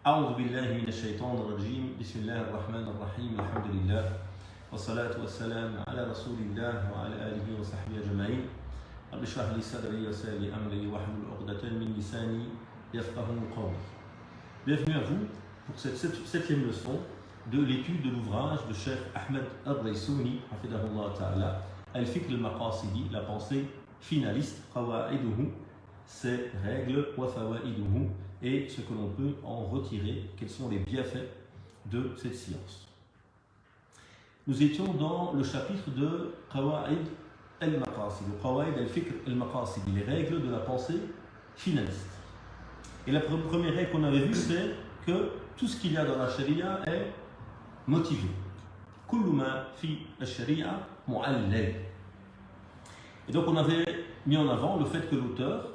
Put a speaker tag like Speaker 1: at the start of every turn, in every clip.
Speaker 1: أعوذ بالله من الشيطان الرجيم بسم الله الرحمن الرحيم الحمد لله والصلاة والسلام على رسول الله وعلى آله وصحبه أجمعين رب اشرح لي صدري ويسر لي أمري واحلل عقدة من لساني يفقهوا قولي. Bienvenue à vous pour cette septième leçon de l'étude de l'ouvrage de Cheikh Ahmed al-Raysouni hafidahullah ta'ala Al-Fiqh al-Maqasidi, la pensée finaliste, qawa'iduhu, ses règles, wa fawa'iduhu, et ce que l'on peut en retirer, quels sont les bienfaits de cette science. Nous étions dans le chapitre de Qawa'id al-Maqasidi, Qawa'id al-Fiqh al-Maqasidi, les règles de la pensée finaliste. Et la première règle qu'on avait vue, c'est que tout ce qu'il y a dans la sharia est motivé. Kullu ma fi al-sharia mu'allal. Et donc on avait mis en avant le fait que l'auteur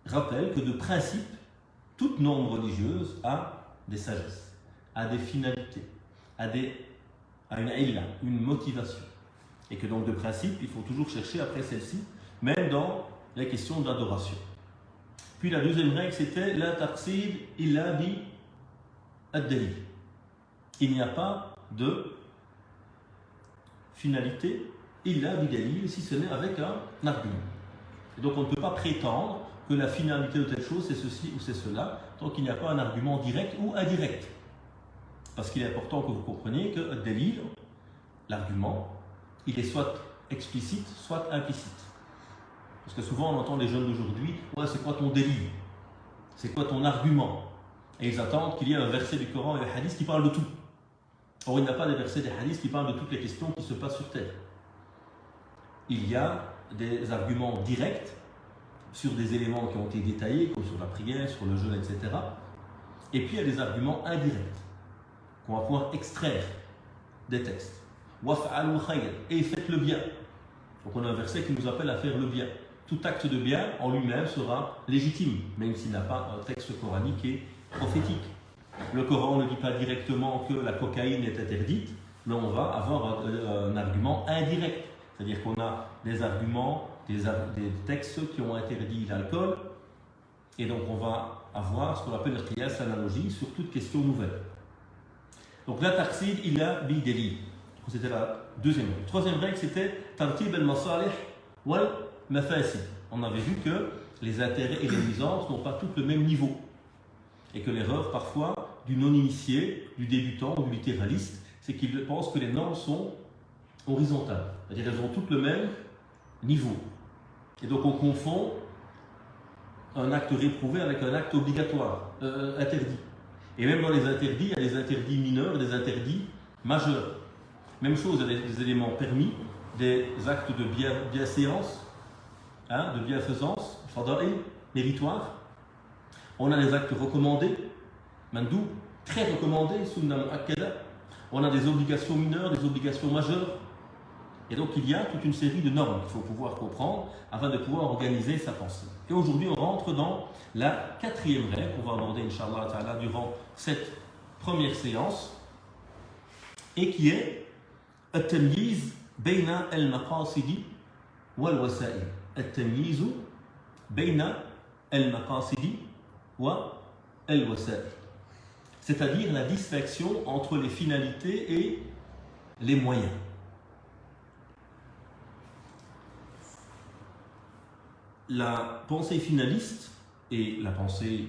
Speaker 1: rappelle que de principe, toute norme religieuse a des sagesses, a des finalités, a une illa, une motivation. Et que donc de principe, il faut toujours chercher après celle-ci, même dans les questions d'adoration. Puis la deuxième règle, c'était la taqsid illa bi ad-dalil. Il n'y a pas de finalité illa bi dalil, si ce n'est avec un argument. Et donc on ne peut pas prétendre que la finalité de telle chose c'est ceci ou c'est cela, tant qu'il n'y a pas un argument direct ou indirect. Parce qu'il est important que vous compreniez que ad-dalil, l'argument, il est soit explicite, soit implicite. Parce que souvent on entend les jeunes d'aujourd'hui, ouais, c'est quoi ton délit? C'est quoi ton argument? Et ils attendent qu'il y ait un verset du Coran et un hadith qui parle de tout. Or il n'y a pas des versets des hadiths qui parlent de toutes les questions qui se passent sur terre. Il y a des arguments directs sur des éléments qui ont été détaillés, comme sur la prière, sur le jeûne, etc. Et puis il y a des arguments indirects qu'on va pouvoir extraire des textes. Waf'alu khayr, et faites le bien. Donc on a un verset qui nous appelle à faire le bien. Tout acte de bien en lui-même sera légitime, même s'il n'a pas un texte coranique et prophétique. Le Coran ne dit pas directement que la cocaïne est interdite, mais on va avoir un argument indirect. C'est-à-dire qu'on a des arguments, des textes qui ont interdit l'alcool, et donc on va avoir ce qu'on appelle le qiyas, l'analogie, sur toute question nouvelle. Donc la taqsid illa bi dalil. C'était la deuxième règle. Troisième règle, c'était tartib al-masalih wal mafasid. On avait vu que les intérêts et les nuisances n'ont pas tous le même niveau. Et que l'erreur parfois du non-initié, du débutant ou du littéraliste, c'est qu'il pense que les normes sont horizontales. C'est-à-dire qu'elles ont toutes le même niveau. Et donc on confond un acte réprouvé avec un acte obligatoire, interdit. Et même dans les interdits, il y a des interdits mineurs et des interdits majeurs. Même chose, il y a des éléments permis, des actes de bienséance, de bienfaisance, fadail, méritoire. On a des actes recommandés, mandou, très recommandés, sunnah mu'akkada. On a des obligations mineures, des obligations majeures. Et donc il y a toute une série de normes qu'il faut pouvoir comprendre afin de pouvoir organiser sa pensée. Et aujourd'hui on rentre dans la quatrième règle qu'on va aborder Inch'Allah Ta'ala durant cette première séance, et qui est التمييز بين المقاصد والوسائل. التمييز بين المقاصد والوسائل. C'est-à-dire la distinction entre les finalités et les moyens. La pensée finaliste et la pensée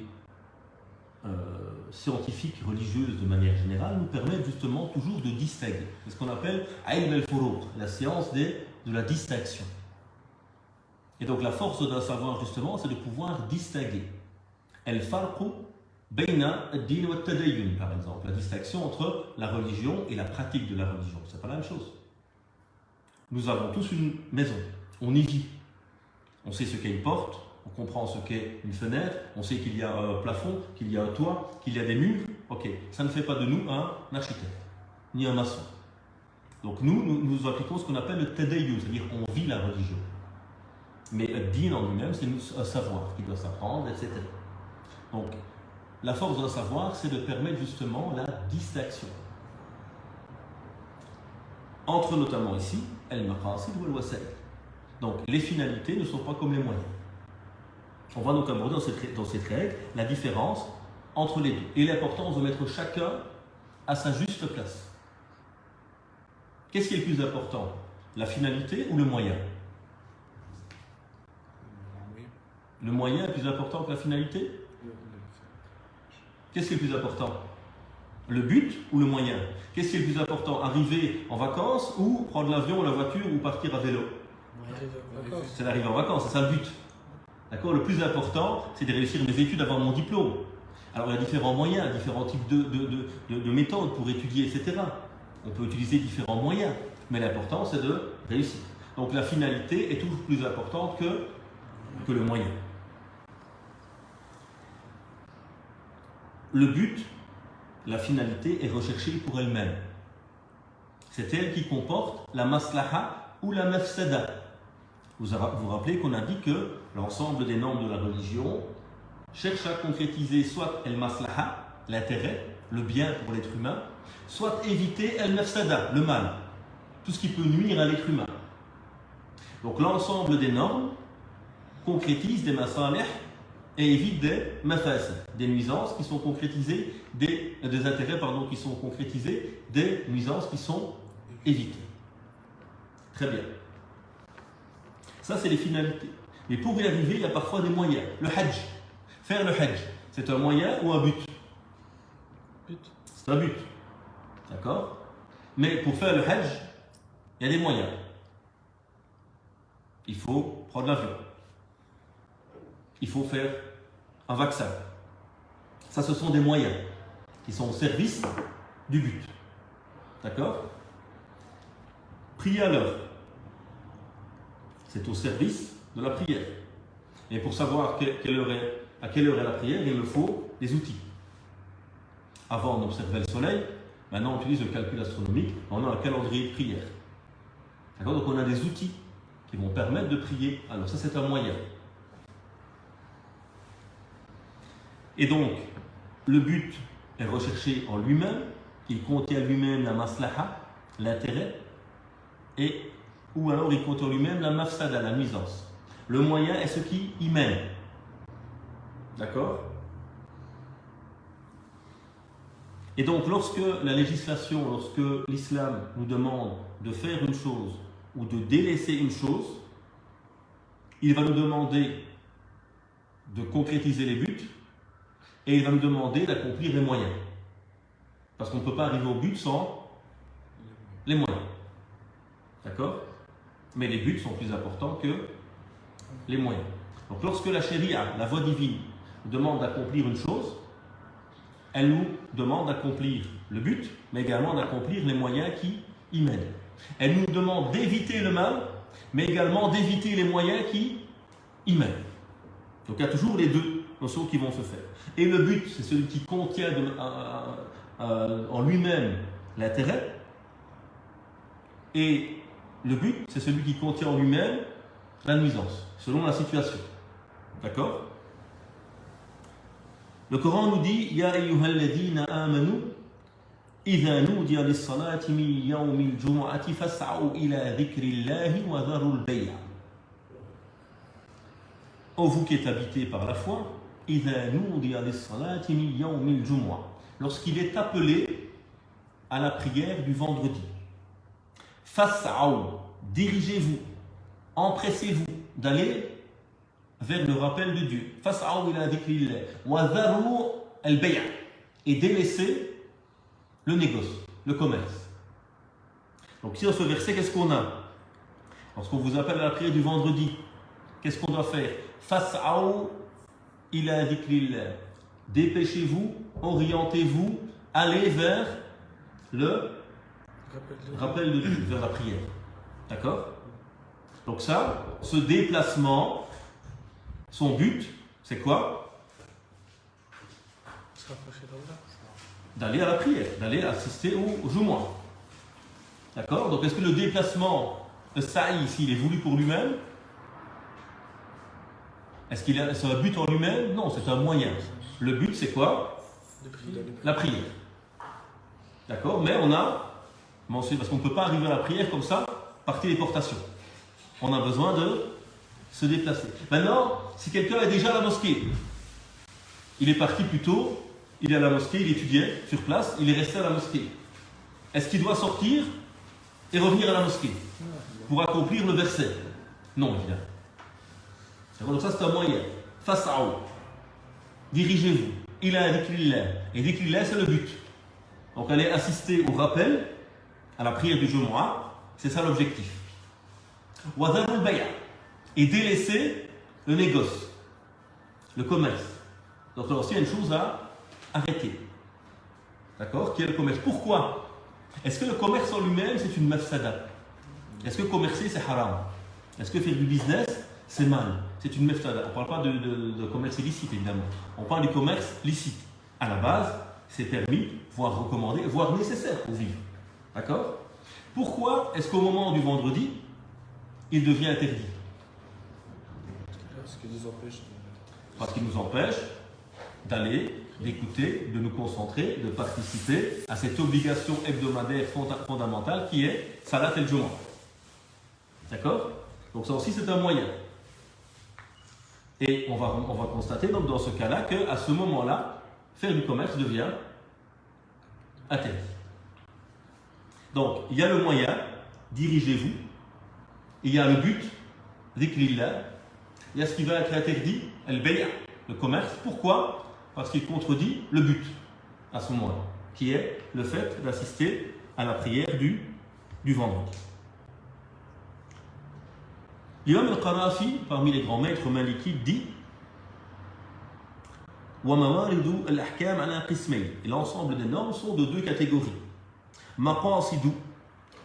Speaker 1: scientifique, religieuse de manière générale, nous permettent justement toujours de distinguer. C'est ce qu'on appelle ilm al-furuq, la science de la distinction. Et donc la force d'un savoir justement, c'est de pouvoir distinguer. Al-farqu bayna ad-din wa at-tadayyun, par exemple, la distinction entre la religion et la pratique de la religion. C'est pas la même chose. Nous avons tous une maison, on y vit. On sait ce qu'est une porte, on comprend ce qu'est une fenêtre, on sait qu'il y a un plafond, qu'il y a un toit, qu'il y a des murs. Ok, ça ne fait pas de nous un architecte, ni un maçon. Donc nous appliquons ce qu'on appelle le tadayyun, c'est-à-dire on vit la religion. Mais le din en lui-même, c'est un savoir qui doit s'apprendre, etc. Donc la force d'un savoir, c'est de permettre justement la distinction entre notamment ici, al-maqasid ou al-wasa'il. Donc les finalités ne sont pas comme les moyens. On va donc aborder dans cette règle la différence entre les deux. Et l'importance de mettre chacun à sa juste place. Qu'est-ce qui est le plus important? La finalité ou le moyen? Le moyen est plus important que la finalité? Qu'est-ce qui est le plus important? Le but ou le moyen? Qu'est-ce qui est le plus important? Arriver en vacances ou prendre l'avion ou la voiture ou partir à vélo? C'est d'arriver en vacances, c'est ça le but. D'accord? Le plus important, c'est de réussir mes études, d'avoir mon diplôme. Alors il y a différents moyens, différents types de méthodes pour étudier, etc. On peut utiliser différents moyens, mais l'important c'est de réussir. Donc la finalité est toujours plus importante que le moyen. Le but, la finalité est recherchée pour elle-même. C'est elle qui comporte la maslaha ou la mafsada. Vous vous rappelez qu'on a dit que l'ensemble des normes de la religion cherche à concrétiser soit el maslaha, l'intérêt, le bien pour l'être humain, soit éviter el mafsada, le mal, tout ce qui peut nuire à l'être humain. Donc l'ensemble des normes concrétise des masalih et évite des mafasid, des nuisances qui sont concrétisées, des intérêts qui sont concrétisés, des nuisances qui sont évitées. Très bien. Ça, c'est les finalités. Mais pour y arriver, il y a parfois des moyens. Le hajj. Faire le hajj, c'est un moyen ou un but? C'est un but. D'accord? Mais pour faire le hajj, il y a des moyens. Il faut prendre l'avion. Il faut faire un vaccin. Ça, ce sont des moyens qui sont au service du but. D'accord? Prier à l'heure. C'est au service de la prière. Et pour savoir à quelle heure est la prière, il me faut des outils. Avant, on observait le soleil. Maintenant, on utilise le calcul astronomique. On a un calendrier de prière. D'accord? Donc, on a des outils qui vont permettre de prier. Alors, ça, c'est un moyen. Et donc, le but est recherché en lui-même. Il contient lui-même la maslaha, l'intérêt, ou alors il contient lui-même la mafsada, la nuisance. Le moyen est ce qui y mène. D'accord? Et donc, lorsque la législation, lorsque l'islam nous demande de faire une chose ou de délaisser une chose, il va nous demander de concrétiser les buts et il va nous demander d'accomplir les moyens. Parce qu'on ne peut pas arriver au but sans les moyens. D'accord? Mais les buts sont plus importants que les moyens. Donc lorsque la charia, la voie divine, demande d'accomplir une chose, elle nous demande d'accomplir le but, mais également d'accomplir les moyens qui y mènent. Elle nous demande d'éviter le mal, mais également d'éviter les moyens qui y mènent. Donc il y a toujours les deux notions qui vont se faire. Et le but, c'est celui qui contient en lui-même l'intérêt. Et le but, c'est celui qui contient en lui-même la nuisance, selon la situation. D'accord? Le Coran nous dit Ya ayyuhalladhina amanu idha nudiya lis-salati min yawmil jumu'ati fas'au ila dhikrillahi wa dharul bay'a. Ô vous qui êtes habités par la foi, idha nudiya lis-salati min yawmil jumu'ah, lorsqu'il est appelé à la prière du vendredi. Fas'au, dirigez-vous, empressez-vous d'aller vers le rappel de Dieu. Fas'au ila dhikrillah wa dharu al-bay', et délaissez le négoce, le commerce. Donc ici dans ce verset, qu'est-ce qu'on a? Lorsqu'on vous appelle à la prière du vendredi, qu'est-ce qu'on doit faire? Fas'au ila dhikrillah, dépêchez-vous, orientez-vous, allez vers le rappel de Dieu, vers la prière. D'accord? Donc ça, ce déplacement, son but, c'est quoi? D'aller à la prière, d'aller assister au Jumu'ah. D'accord? Donc est-ce que le déplacement, le sa'i ici, il est voulu pour lui-même? Est-ce qu'il c'est un but en lui-même? Non, c'est un moyen. Le but, c'est quoi? La prière. D'accord? Mais on a mentionné, parce qu'on ne peut pas arriver à la prière comme ça, par téléportation. On a besoin de se déplacer. Maintenant, si quelqu'un est déjà à la mosquée, il est parti plutôt il est à la mosquée, il étudiait sur place, il est resté à la mosquée. Est-ce qu'il doit sortir et revenir à la mosquée pour accomplir le verset? Non, évidemment. Donc ça c'est un moyen. Fas'aou. Dirigez-vous. Il a dhikrillah. Et dhikrillah c'est le but. Donc aller assister au rappel, à la prière du Jumu'ah, c'est ça l'objectif. Wadharul bay'a. Et délaisser le négoce, le commerce. Donc là aussi il y a une chose à arrêter. D'accord? Qui est le commerce? Pourquoi? Est-ce que le commerce en lui-même c'est une mafsada? Est-ce que commercer c'est haram? Est-ce que faire du business c'est mal? C'est une mafsada. On ne parle pas de commerce illicite évidemment. On parle du commerce licite. À la base, c'est permis, voire recommandé, voire nécessaire pour vivre. D'accord? Pourquoi est-ce qu'au moment du vendredi, il devient interdit? Parce qu'il nous empêche d'aller, d'écouter, de nous concentrer, de participer à cette obligation hebdomadaire fondamentale qui est Salat el-Jumu'ah. D'accord? Donc ça aussi c'est un moyen. Et on va constater donc dans ce cas-là qu'à ce moment-là, faire du commerce devient interdit. Donc il y a le moyen, dirigez-vous. Il y a le but, dhikrillah. Il y a ce qui va être interdit, al-bay'a, le commerce. Pourquoi? Parce qu'il contredit le but à ce moment-là, qui est le fait d'assister à la prière du vendredi. L'imam al-Qarafi, parmi les grands maîtres malikites, dit وَمَوَارِدُ الْأَحْكَامِ عَلَى قِسْمَيْنِ. Et l'ensemble des normes sont de deux catégories. مَقَاصِدُ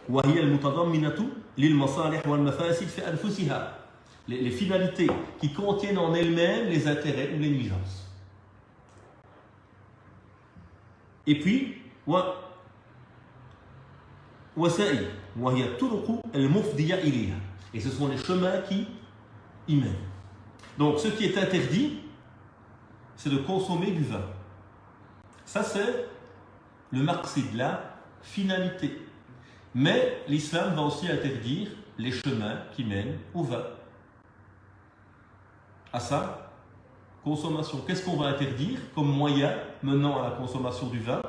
Speaker 1: وَهِيَ الْمُتَضَمِّنَةُ لِلْمَصَالِحِ وَالْمَفَاسِدِ فِي أَنفُسِهَا. Les finalités qui contiennent en elles-mêmes les intérêts ou les nuisances. Et puis, وَسَائِلِ وَهِيَ الطُّرُقُ الْمُفْضِيَةُ إِلَيْهَا. Et ce sont les chemins qui y mènent. Donc, ce qui est interdit, c'est de consommer du vin. Ça, c'est le maqsid, la finalité. Mais l'islam va aussi interdire les chemins qui mènent au vin. À sa consommation. Qu'est-ce qu'on va interdire comme moyen menant à la consommation du vin?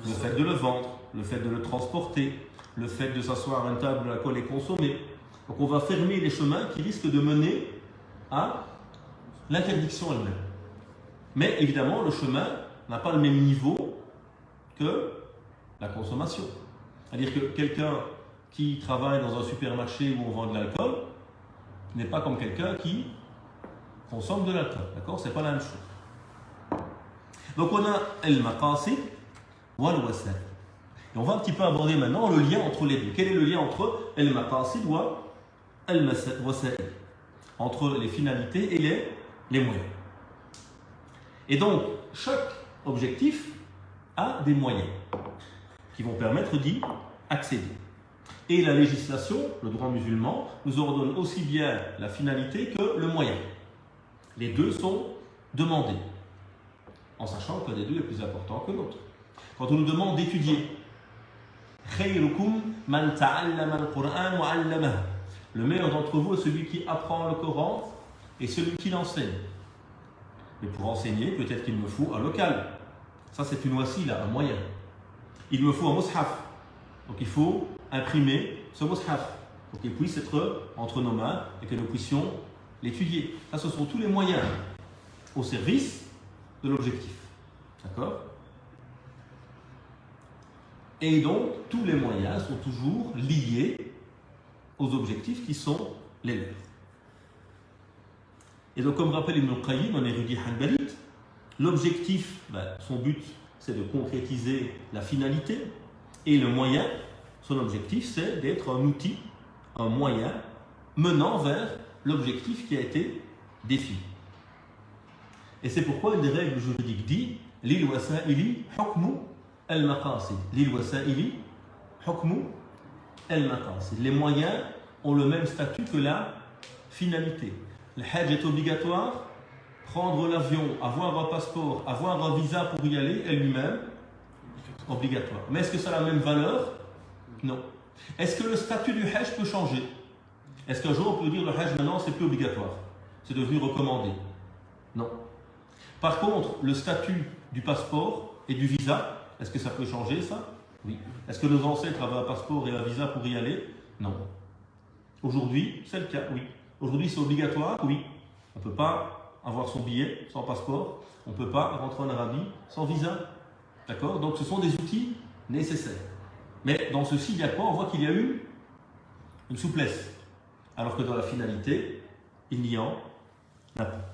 Speaker 1: Le fait de le vendre, le fait de le transporter, le fait de s'asseoir à une table de laquelle est consommé. Donc on va fermer les chemins qui risquent de mener à l'interdiction elle-même. Mais évidemment, le chemin n'a pas le même niveau que la consommation. C'est-à-dire que quelqu'un qui travaille dans un supermarché où on vend de l'alcool n'est pas comme quelqu'un qui consomme de l'alcool. D'accord? C'est pas la même chose. Donc on a al-maqasid wal-wasa'il. Et on va un petit peu aborder maintenant le lien entre les deux. Quel est le lien entre al-maqasid wa al-wasa'il? Entre les finalités et les moyens. Et donc, chaque objectif a des moyens qui vont permettre d'y accéder. Et la législation, le droit musulman, nous ordonne aussi bien la finalité que le moyen. Les deux sont demandés, en sachant que les deux est plus important que l'autre. Quand on nous demande d'étudier, khayrukum man ta'allama al-Qur'an wa 'allamahu. Le meilleur d'entre vous est celui qui apprend le Coran et celui qui l'enseigne. Mais pour enseigner, peut-être qu'il me faut un local. Ça, c'est une wasila, un moyen. Il me faut un mushaf. Donc, il faut imprimer ce mushaf pour qu'il puisse être entre nos mains et que nous puissions l'étudier. Ça, ce sont tous les moyens au service de l'objectif. D'accord? Et donc, tous les moyens sont toujours liés aux objectifs qui sont les leurs. Et donc, comme rappelle Ibn al-Qayyim, un érudit hanbalite, l'objectif, son but, c'est de concrétiser la finalité, et le moyen, son objectif, c'est d'être un outil, un moyen, menant vers l'objectif qui a été défini. Et c'est pourquoi une des règles juridiques dit « Lil wasa'ili hukmu al-maqasid ». Lil wasa'ili hukmu al-maqasid. Les moyens ont le même statut que la finalité. Le hajj est obligatoire, prendre l'avion, avoir un passeport, avoir un visa pour y aller est lui-même obligatoire. Mais est-ce que ça a la même valeur? Non. Est-ce que le statut du hajj peut changer? Est-ce qu'un jour on peut dire le hajj maintenant c'est plus obligatoire? C'est devenu recommandé? Non. Par contre, le statut du passeport et du visa, est-ce que ça peut changer ça? Oui. Est-ce que nos ancêtres avaient un passeport et un visa pour y aller? Non. Aujourd'hui, c'est le cas, oui. Aujourd'hui, c'est obligatoire, oui. On ne peut pas avoir son billet sans passeport. On ne peut pas rentrer en Arabie sans visa. D'accord? Donc, ce sont des outils nécessaires. Mais dans ceci, il y a quoi? On voit qu'il y a eu une souplesse. Alors que dans la finalité, il n'y en a pas.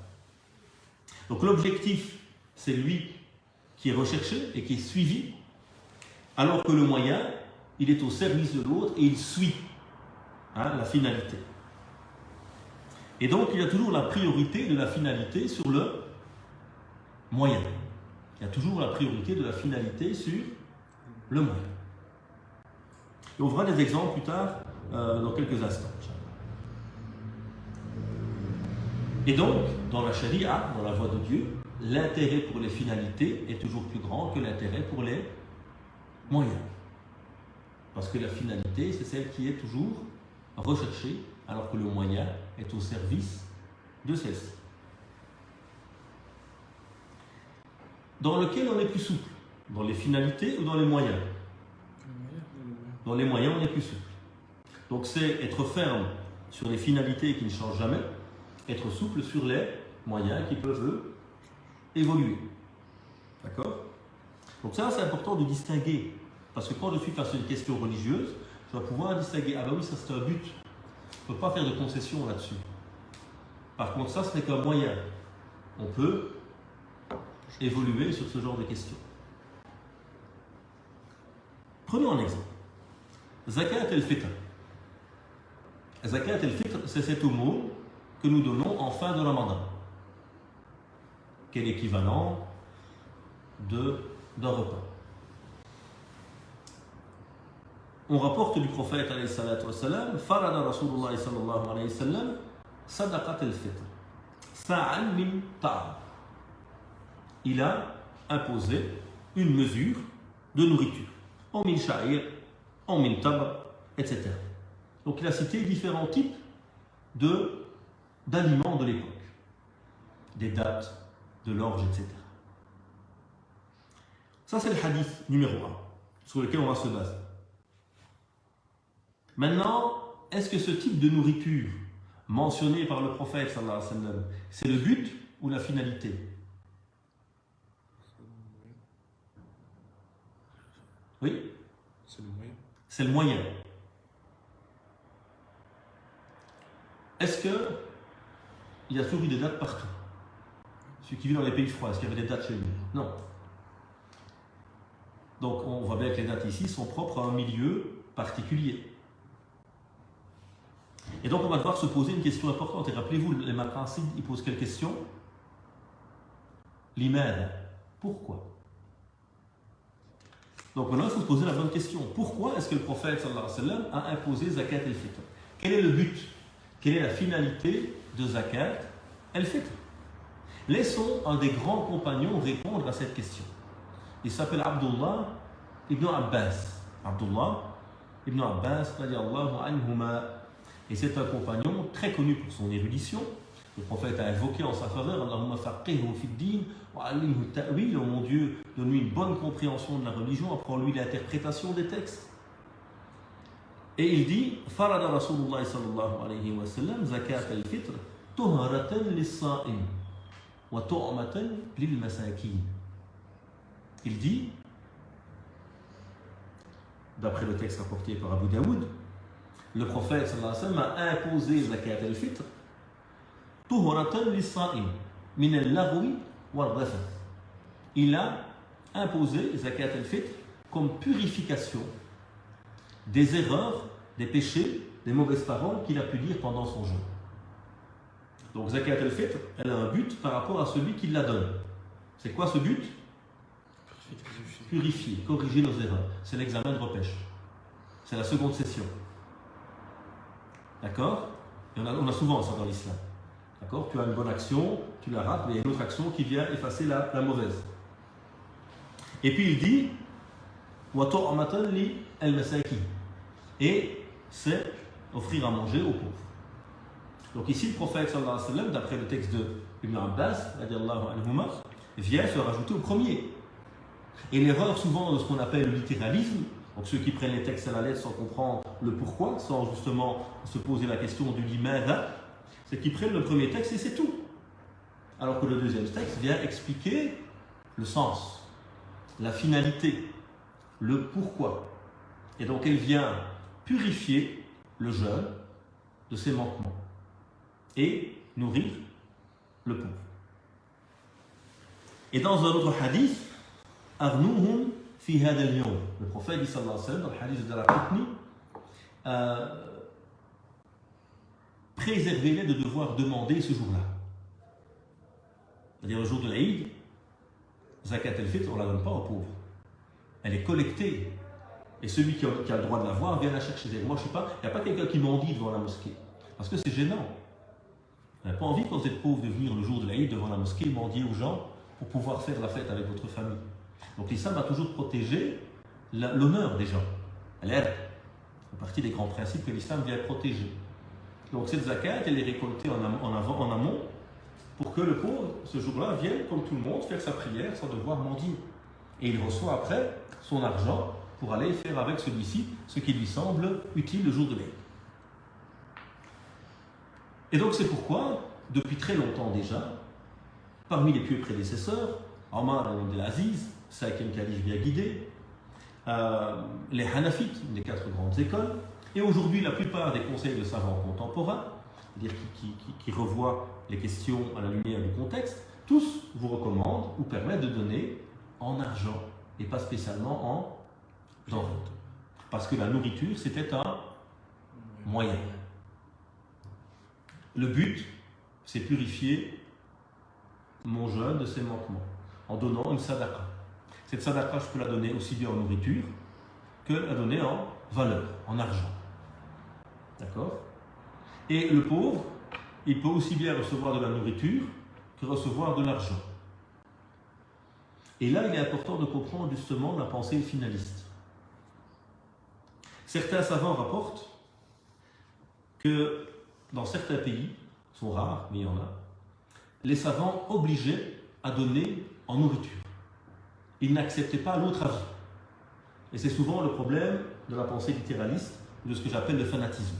Speaker 1: Donc, l'objectif, c'est lui qui est recherché et qui est suivi. Alors que le moyen, il est au service de l'autre et il suit la finalité. Et donc, il y a toujours la priorité de la finalité sur le moyen. Il y a toujours la priorité de la finalité sur le moyen. Et on verra des exemples plus tard, dans quelques instants. Et donc, dans la charia, dans la voie de Dieu, l'intérêt pour les finalités est toujours plus grand que l'intérêt pour les moyens. Parce que la finalité, c'est celle qui est toujours recherchée, alors que le moyen est au service de celle-ci. Dans lequel on est plus souple? Dans les finalités ou dans les moyens? Dans les moyens, on est plus souple. Donc c'est être ferme sur les finalités qui ne changent jamais, être souple sur les moyens qui peuvent évoluer. D'accord? Donc ça, c'est important de distinguer. Parce que quand je suis face à une question religieuse, je dois pouvoir distinguer. Ah ben oui, ça c'est un but. On ne peut pas faire de concession là-dessus. Par contre, ça, ce n'est qu'un moyen. On peut évoluer sur ce genre de questions. Prenons un exemple. Zakat el-Fitr. Zakat el-Fitr, c'est cette aumône que nous donnons en fin de Ramadan. Quel équivalent d'un repas. On rapporte du prophète alayhi salatu wassalam, farada Rasulullah sallallahu alayhi wa sallam, sadaqat al-fitr, sa'an min ta'am. Il a imposé une mesure de nourriture, en min sha'ir, en min tabr, etc. Donc il a cité différents types d'aliments de l'époque, des dattes, de l'orge, etc. Ça c'est le hadith numéro 1, sur lequel on va se baser. Maintenant, est-ce que ce type de nourriture mentionné par le prophète sallallahu alayhi wa sallam, c'est le but ou la finalité? Oui?
Speaker 2: C'est le moyen.
Speaker 1: C'est le moyen. Est-ce qu'il y a toujours eu des dates partout? Celui qui vit dans les pays froids, est-ce qu'il y avait des dates chez lui? Non. Donc on voit bien que les dates ici sont propres à un milieu particulier. Et donc on va devoir se poser une question importante. Et rappelez-vous, les Maqasid, ils posent quelle question? L'imad. Pourquoi? Donc maintenant il faut se poser la bonne question. Pourquoi est-ce que le prophète sallallahu alayhi wa sallam a imposé Zakat el-Fitr? Quel est le but? Quelle est la finalité de Zakat el-Fitr? Laissons un des grands compagnons répondre à cette question. Il s'appelle Abdullah ibn Abbas. Abdullah ibn Abbas, radiallahu anhuma. Et c'est un compagnon très connu pour son érudition. Le prophète a invoqué en sa faveur, Allahumma faqihhu fid-din wa 'allimhu ta'wil. Oh mon Dieu, donne-lui une bonne compréhension de la religion, apprends-lui l'interprétation des textes. Et il dit, farada Rasulullah sallallahu alayhi wa sallam zakat al-fitr tuharatan lis-sa'im wa tu'matan lil-masakin. Il dit, d'après le texte rapporté par Abu Daoud, le prophète sallallahu alayhi wa sallam a imposé zakat al-fitr tuhuratan lis-sa'im min al-laghwi wal-rafath. Il a imposé zakat al-fitr comme purification des erreurs, des péchés, des mauvaises paroles qu'il a pu dire pendant son jeûne. Donc zakat al-fitr, elle a un but par rapport à celui qui la donne. C'est quoi ce but? Purifier, corriger nos erreurs. C'est l'examen de repêche. C'est la seconde session. D'accord? Et on a souvent ça dans l'islam. D'accord? Tu as une bonne action, tu la rates, mais il y a une autre action qui vient effacer la mauvaise. Et puis il dit wa tu'matan li al-masakin. Et c'est offrir à manger aux pauvres. Donc ici le prophète sallallahu alayhi wa sallam, d'après le texte de Ibn Abbas, radiallahu anhuma, vient se rajouter au premier. Et l'erreur souvent de ce qu'on appelle le littéralisme, donc ceux qui prennent les textes à la lettre sans comprendre le pourquoi, sans justement se poser la question du limaza, c'est qu'ils prennent le premier texte et c'est tout. Alors que le deuxième texte vient expliquer le sens, la finalité, le pourquoi. Et donc elle vient purifier le jeune de ses manquements et nourrir le pauvre. Et dans un autre hadith, Arnouhum fi hada al-yawm. Le prophète dit sallallahu alayhi wa sallam, dans le hadith de la Qutni, préservez-les de devoir demander ce jour-là. C'est-à-dire le jour de l'Aïd, Zakat al-Fitr, on ne la donne pas aux pauvres. Elle est collectée. Et celui qui a le droit de la voir vient la chercher. Moi, je ne sais pas, il n'y a pas quelqu'un qui mendie devant la mosquée. Parce que c'est gênant. On n'a pas envie, quand vous êtes pauvre, de venir le jour de l'Aïd devant la mosquée mendier aux gens pour pouvoir faire la fête avec votre famille. Donc l'islam a toujours protégé l'honneur des gens. Elle fait partie des grands principes que l'islam vient protéger. Donc cette zakat, elle est récoltée en amont pour que le pauvre, ce jour-là, vienne, comme tout le monde, faire sa prière sans devoir mendier. Et il reçoit après son argent pour aller faire avec celui-ci ce qui lui semble utile le jour de l'Aïd. Et donc c'est pourquoi, depuis très longtemps déjà, parmi les pieux prédécesseurs, Omar ibn Aziz, 5e calife bien guidé, les Hanafites, les 4 grandes écoles, et aujourd'hui la plupart des conseils de savants contemporains, c'est-à-dire qui revoient les questions à la lumière du contexte, tous vous recommandent ou permettent de donner en argent et pas spécialement en denrées. Parce que la nourriture, c'était un moyen. Le but, c'est purifier mon jeûne de ses manquements en donnant une sadaqa. Cette sadaqa, je peux la donner aussi bien en nourriture que la donner en valeur, en argent. D'accord? Et le pauvre, il peut aussi bien recevoir de la nourriture que recevoir de l'argent. Et là, il est important de comprendre justement la pensée finaliste. Certains savants rapportent que dans certains pays, sont rares, mais il y en a, les savants obligeaient à donner en nourriture. Ils n'acceptaient pas l'autre avis. Et c'est souvent le problème de la pensée littéraliste, de ce que j'appelle le fanatisme.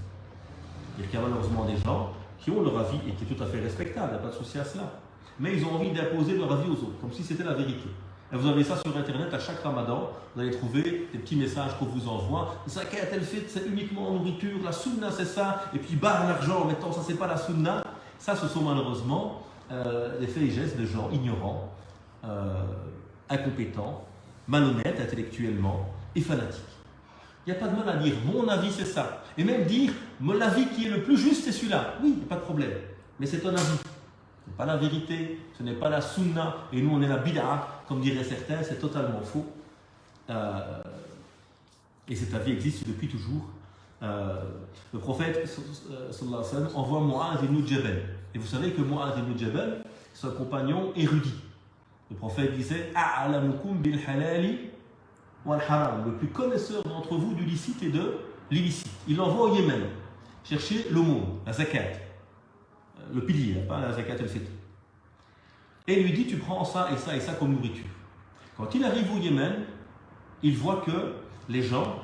Speaker 1: Il y a malheureusement des gens qui ont leur avis et qui est tout à fait respectable, il n'y a pas de souci à cela. Mais ils ont envie d'imposer leur avis aux autres, comme si c'était la vérité. Et vous avez ça sur Internet, à chaque ramadan, vous allez trouver des petits messages qu'on vous envoie. Zakat al-Fitr, c'est uniquement en nourriture, la sunna c'est ça, et puis l'argent en mettant ça, c'est pas la sunna. Ça, ce sont malheureusement des faits et gestes de gens ignorants, incompétents, malhonnêtes intellectuellement et fanatiques. Il n'y a pas de mal à dire mon avis c'est ça. Et même dire l'avis qui est le plus juste c'est celui-là. Oui, il n'y a pas de problème. Mais c'est un avis. Ce n'est pas la vérité, ce n'est pas la sunna. Et nous on est la bid'a, comme diraient certains, c'est totalement faux. Et cet avis existe depuis toujours. Le prophète sallallahu alayhi wa sallam envoie Mu'adh ibn Jabal. Et vous savez que Mu'adh ibn Jabal, c'est un compagnon érudit. Le prophète disait A'lamukum bil halali wal haram, le plus connaisseur d'entre vous du licite et de l'illicite. Il l'envoie au Yémen chercher l'aumône, la zakat, le pilier, pas la zakat al-fitr. Et il lui dit tu prends ça et ça comme nourriture. Quand il arrive au Yémen, il voit que les gens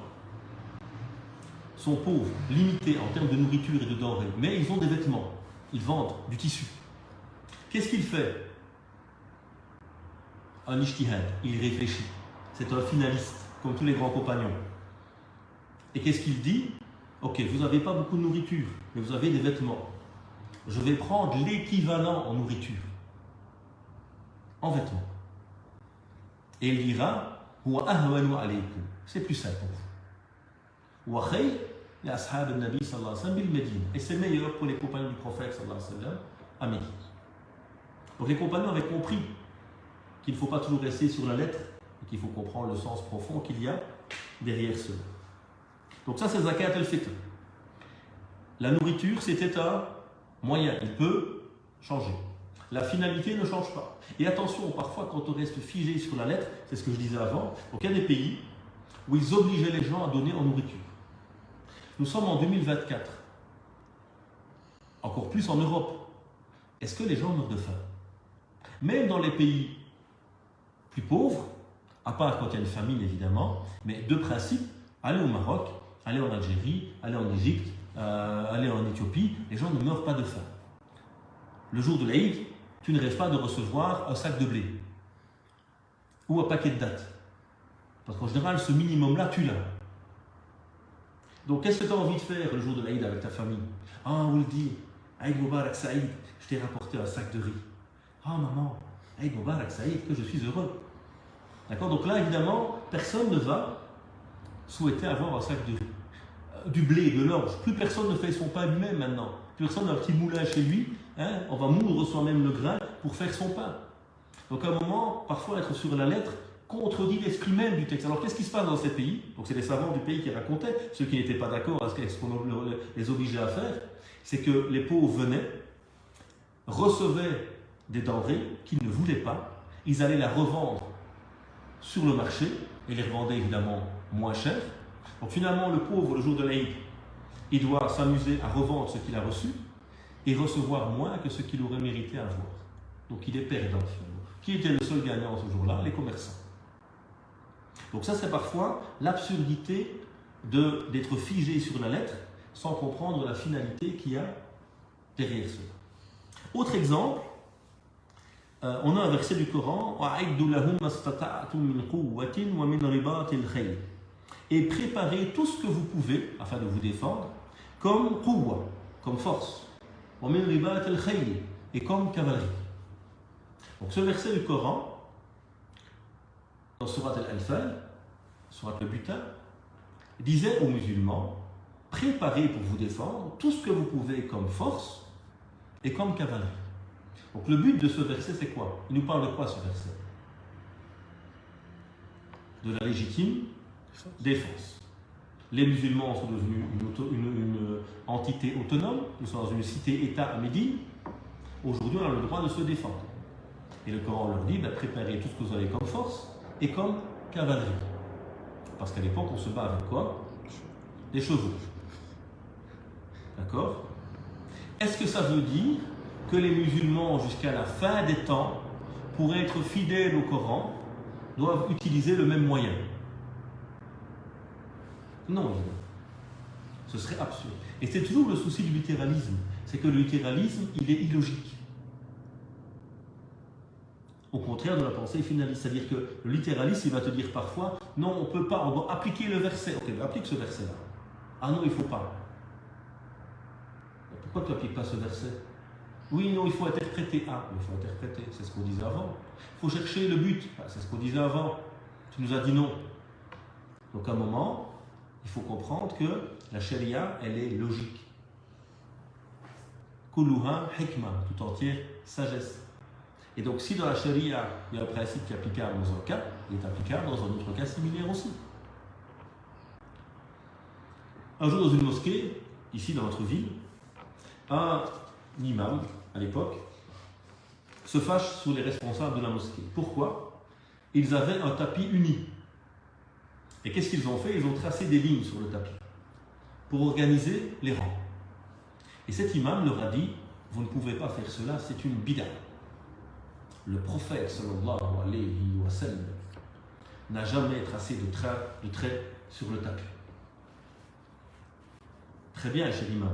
Speaker 1: sont pauvres, limités en termes de nourriture et de denrées, mais ils ont des vêtements, ils vendent du tissu. Qu'est-ce qu'il fait? Un ijtihad, il réfléchit. C'est un finaliste, comme tous les grands compagnons. Et qu'est-ce qu'il dit? Ok, vous n'avez pas beaucoup de nourriture, mais vous avez des vêtements. Je vais prendre l'équivalent en nourriture, en vêtements. Et il dira c'est plus simple pour vous. Et c'est meilleur pour les compagnons du prophète à Médine. Donc les compagnons avaient compris qu'il ne faut pas toujours rester sur la lettre et qu'il faut comprendre le sens profond qu'il y a derrière cela. Donc ça c'est zakat al-fitr. La nourriture c'était un moyen, il peut changer. La finalité ne change pas. Et attention, parfois quand on reste figé sur la lettre, c'est ce que je disais avant, donc il y a des pays où ils obligeaient les gens à donner en nourriture. Nous sommes en 2024, encore plus en Europe. Est-ce que les gens meurent de faim? Même dans les pays plus pauvres, à part quand il y a une famine évidemment, mais de principe, allez au Maroc, allez en Algérie, allez en Égypte, allez en Éthiopie, les gens ne meurent pas de faim. Le jour de l'Aïd, tu ne rêves pas de recevoir un sac de blé ou un paquet de dattes. Parce qu'en général, ce minimum-là, tu l'as. Donc, qu'est-ce que tu as envie de faire le jour de l'Aïd avec ta famille? Ah, on le dit, Aïd Mubarak Saïd, je t'ai rapporté un sac de riz. Ah, maman, Aïd Mubarak Saïd, que je suis heureux. D'accord? Donc là, évidemment, personne ne va souhaiter avoir un sac de riz. Du blé, de l'orge. Plus personne ne fait son pain lui-même maintenant. Plus personne n'a un petit moulin chez lui. Hein? On va moudre soi-même le grain pour faire son pain. Donc à un moment, parfois être sur la lettre contredit l'esprit même du texte. Alors qu'est-ce qui se passe dans ces pays? Donc c'est les savants du pays qui racontaient, ceux qui n'étaient pas d'accord avec ce qu'on les obligeait à faire, c'est que les pauvres venaient, recevaient des denrées qu'ils ne voulaient pas, ils allaient la revendre sur le marché et les revendaient évidemment moins cher. Donc finalement, le pauvre, le jour de l'Aïd, il doit s'amuser à revendre ce qu'il a reçu et recevoir moins que ce qu'il aurait mérité à avoir. Donc il est perdant finalement. Qui était le seul gagnant ce jour-là? Les commerçants. Donc ça, c'est parfois l'absurdité d'être figé sur la lettre sans comprendre la finalité qu'il y a derrière cela. Autre exemple, on a un verset du Coran et préparez tout ce que vous pouvez afin de vous défendre comme quwwa, comme force, et comme cavalerie. Donc ce verset du Coran, dans Surat Al-Anfal, Surat le butin, disait aux musulmans, préparez pour vous défendre tout ce que vous pouvez comme force et comme cavalerie. Donc le but de ce verset, c'est quoi? Il nous parle de quoi ce verset? De la légitime défense. Les musulmans sont devenus une entité autonome, nous sommes dans une cité-État à Médine. Aujourd'hui, on a le droit de se défendre. Et le Coran leur dit, préparez tout ce que vous avez comme force et comme cavalerie. Parce qu'à l'époque, on se bat avec quoi? Des chevaux. D'accord? Est-ce que ça veut dire que les musulmans, jusqu'à la fin des temps, pour être fidèles au Coran, doivent utiliser le même moyen? Non, évidemment. Ce serait absurde. Et c'est toujours le souci du littéralisme. C'est que le littéralisme, il est illogique. Au contraire de la pensée finaliste. C'est-à-dire que le littéraliste, il va te dire parfois, non, on ne peut pas, on doit appliquer le verset. Ok, applique ce verset-là. Ah non, il ne faut pas. Pourquoi tu n'appliques pas ce verset? Oui, non, il faut interpréter. Ah, il faut interpréter, c'est ce qu'on disait avant. Il faut chercher le but. Ah, c'est ce qu'on disait avant. Tu nous as dit non. Donc à un moment, il faut comprendre que la charia, elle est logique. Kulluha hikma, tout entière sagesse. Et donc si dans la charia, il y a un principe qui est applicable dans un cas, il est applicable dans un autre cas similaire aussi. Un jour dans une mosquée, ici dans notre ville, un imam, à l'époque, se fâche sur les responsables de la mosquée. Pourquoi? Ils avaient un tapis uni. Et qu'est-ce qu'ils ont fait? Ils ont tracé des lignes sur le tapis pour organiser les rangs. Et cet imam leur a dit, vous ne pouvez pas faire cela, c'est une bid'a. Le prophète sallallahu alayhi wa sallam n'a jamais tracé de trait sur le tapis. Très bien, cher imam.